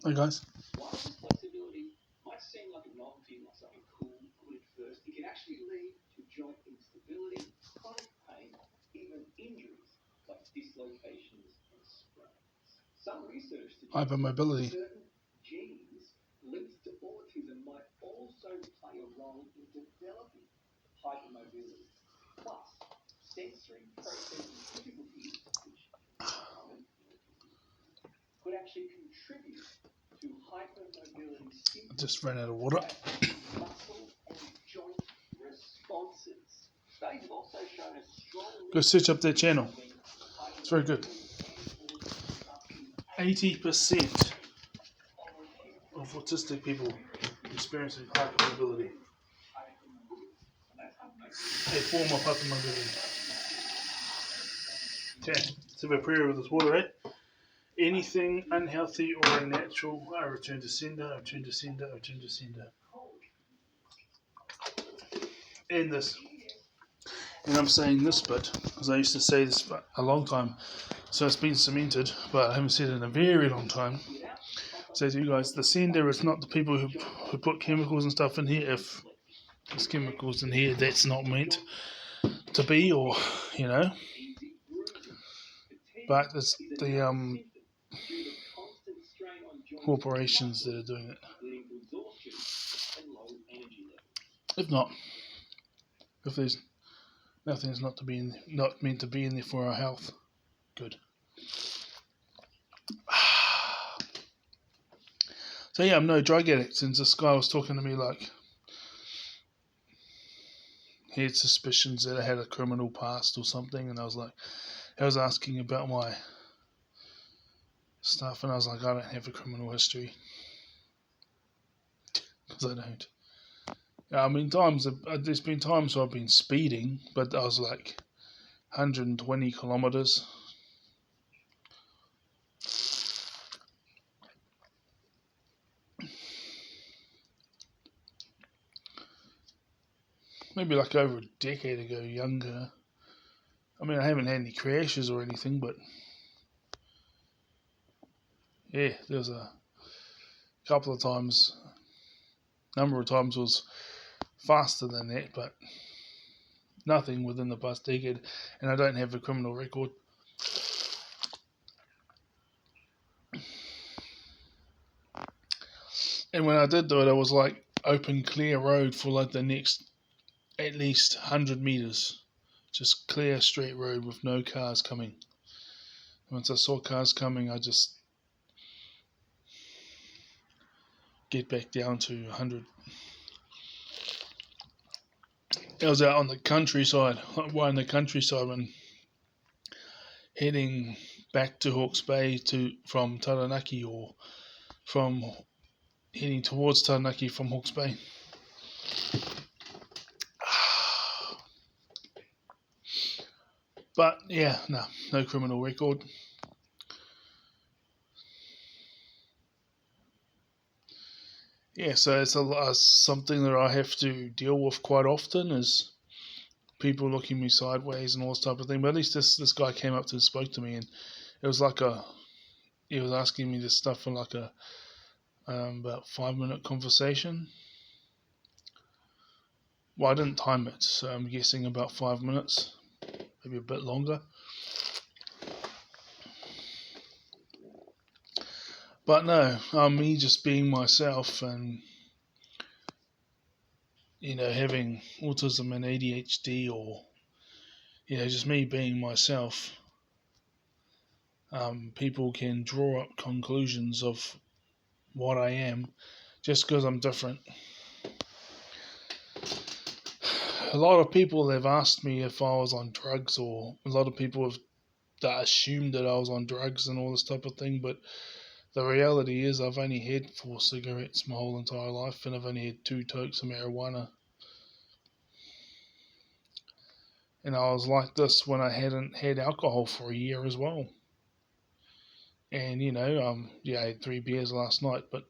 Hey guys. Hypermobility. I just ran out of water. Go search up their channel. It's very good. 80% of autistic people experiencing hypermobility. A form of hypermobility. Okay, let's have a prayer with this water, eh? Anything unhealthy or unnatural, I return to sender, I return to sender, I return to sender. And this. And I'm saying this bit because I used to say this for a long time, so it's been cemented, but I haven't said it in a very long time. So to you guys, the sender is not the people who put chemicals and stuff in here. If there's chemicals in here that's not meant to be, or but it's the corporations that are doing it. If not, if there's nothing's not meant to be in there for our health, good. So yeah, I'm no drug addict. Since this guy was talking to me like he had suspicions that I had a criminal past or something, and I was asking about my stuff, and I was like, I don't have a criminal history because I don't. I mean, there's been times where I've been speeding, but I was like 120 kilometers. Maybe like over a decade ago, younger. I mean, I haven't had any crashes or anything, but yeah, there was a couple of times, number of times was faster than that, but nothing within the past decade, and I don't have a criminal record. And when I did do it, it was like open, clear road for like the next at least 100 meters. Just clear, straight road with no cars coming. Once I saw cars coming, I just get back down to 100. I was out on the countryside, in the countryside when heading back to Hawke's Bay from Taranaki, or from heading towards Taranaki from Hawke's Bay. But yeah, no criminal record. Yeah, so it's something that I have to deal with quite often, is people looking me sideways and all this type of thing. But at least this guy came up and spoke to me, and it was like he was asking me this stuff in like a about 5-minute conversation. Well, I didn't time it, so I'm guessing about 5 minutes, maybe a bit longer. But no, me just being myself, and having autism and ADHD, or just me being myself. People can draw up conclusions of what I am just because I'm different. A lot of people have asked me if I was on drugs, or a lot of people have assumed that I was on drugs and all this type of thing, but the reality is I've only had 4 cigarettes my whole entire life, and I've only had 2 tokes of marijuana. And I was like this when I hadn't had alcohol for a year as well. And I had 3 beers last night, but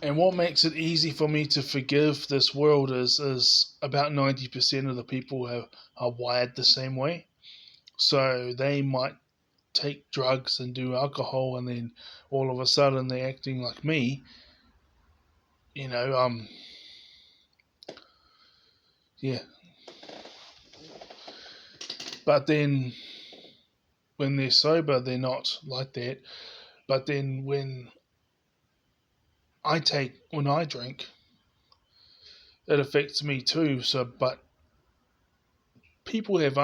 And what makes it easy for me to forgive this world is about 90% of the people are wired the same way. So they might take drugs and do alcohol, and then all of a sudden they're acting like me. You know, yeah. But then when they're sober, they're not like that. But then when I drink, it affects me too. So, but people have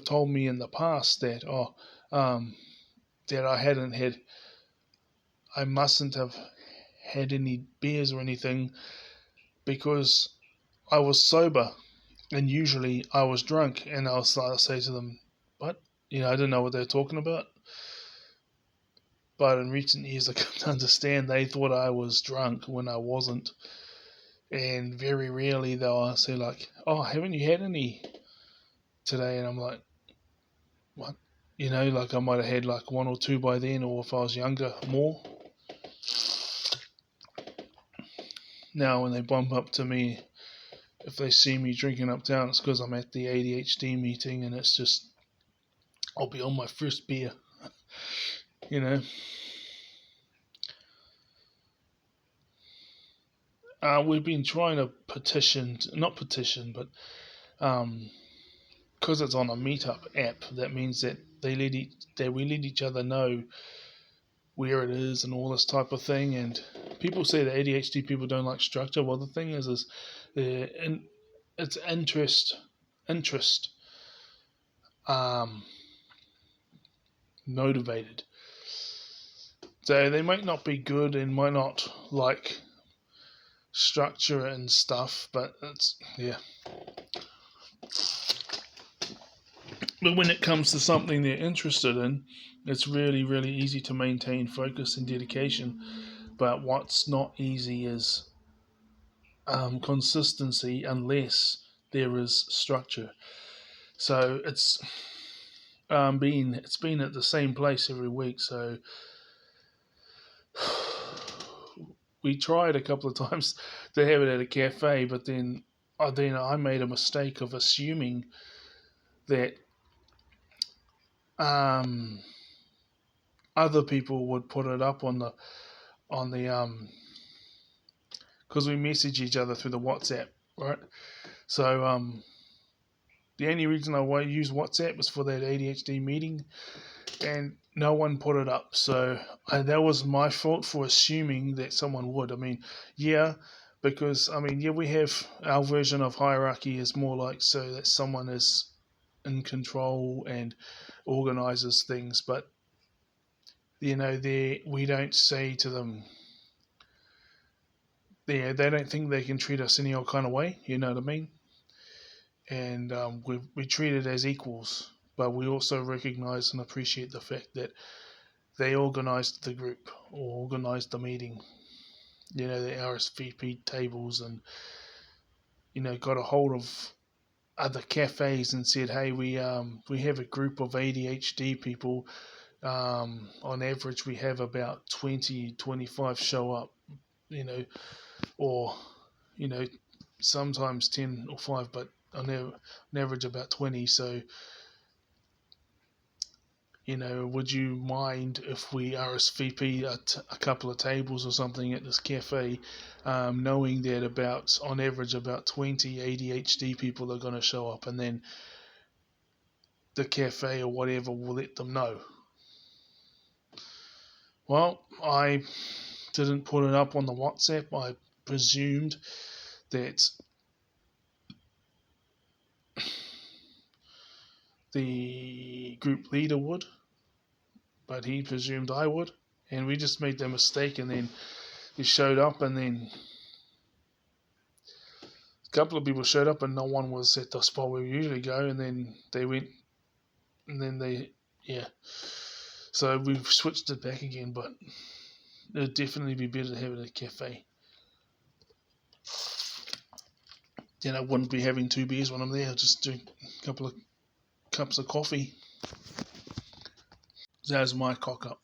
told me in the past that that I mustn't have had any beers or anything because I was sober, and usually I was drunk, and I'll say to them, "What? I didn't know what they were talking about." But in recent years, I come to understand they thought I was drunk when I wasn't, and very rarely they'll say like, "Oh, haven't you had any today?" And I'm like, "What?" Like I might have had like one or two by then, or if I was younger, more. Now, when they bump up to me, if they see me drinking uptown, it's because I'm at the ADHD meeting, and it's just I'll be on my first beer, you know. We've been trying to not petition, but because it's on a meetup app, that means that that we let each other know where it is and all this type of thing. And people say that ADHD people don't like structure. Well, the thing is it's interest um, motivated. So they might not be good and might not like structure and stuff, but it's yeah. But when it comes to something they're interested in, it's really, really easy to maintain focus and dedication. But what's not easy is consistency unless there is structure. So it's been at the same place every week. So we tried a couple of times to have it at a cafe, but then I made a mistake of assuming that other people would put it up on the because we message each other through the WhatsApp, right? So the only reason I use WhatsApp was for that ADHD meeting, and no one put it up. So that was my fault for assuming that someone would. I mean, yeah, because we have our version of hierarchy is more like so that someone is in control and organizes things, but we don't say to them. They don't think they can treat us any old kind of way. You know what I mean? And we treat it as equals, but we also recognize and appreciate the fact that they organized the group or organized the meeting. The RSVP tables, and got a hold of other cafes and said, "Hey, we have a group of ADHD people. On average, we have about 20-25 show up. Or sometimes 10 or 5, but on average about 20. So, would you mind if we RSVP a couple of tables or something at this cafe, knowing that on average about 20 ADHD people are going to show up, and then the cafe or whatever will let them know." Well, I didn't put it up on the WhatsApp. I presumed that the group leader would, but he presumed I would, and we just made that mistake, and then he showed up, and then a couple of people showed up, and no one was at the spot where we usually go, and then they went, and then yeah. So we've switched it back again, but it'd definitely be better to have it at a cafe. Then I wouldn't be having 2 beers when I'm there. I'd just drink a couple of cups of coffee. That's my cock up.